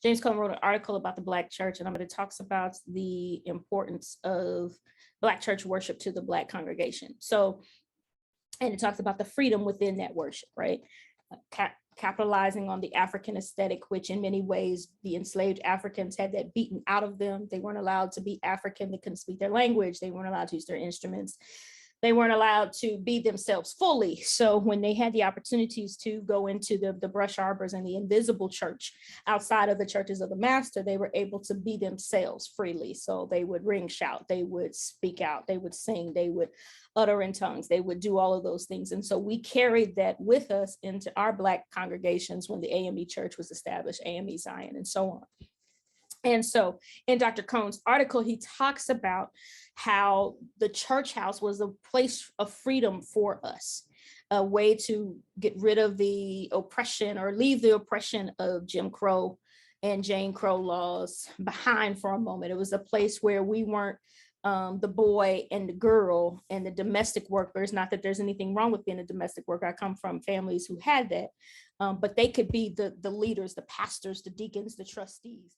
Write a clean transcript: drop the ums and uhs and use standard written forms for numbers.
James Cone wrote an article about the Black church, and it talks about the importance of Black church worship to the Black congregation. So, and it talks about the freedom within that worship, right? Capitalizing on the African aesthetic, which in many ways the enslaved Africans had that beaten out of them. They weren't allowed to be African. They couldn't speak their language. They weren't allowed to use their instruments. They weren't allowed to be themselves fully. So when they had the opportunities to go into the brush arbors and the invisible church outside of the churches of the master, they were able to be themselves freely. So they would ring, shout, they would speak out, they would sing, they would utter in tongues, they would do all of those things. And so we carried that with us into our Black congregations when the AME church was established, AME Zion, and so on. And so in Dr. Cone's article, he talks about how the church house was a place of freedom for us, a way to get rid of the oppression or leave the oppression of Jim Crow and Jane Crow laws behind for a moment. It was a place where we weren't the boy and the girl and the domestic workers. Not that there's anything wrong with being a domestic worker. I come from families who had that, but they could be the leaders, the pastors, the deacons, the trustees.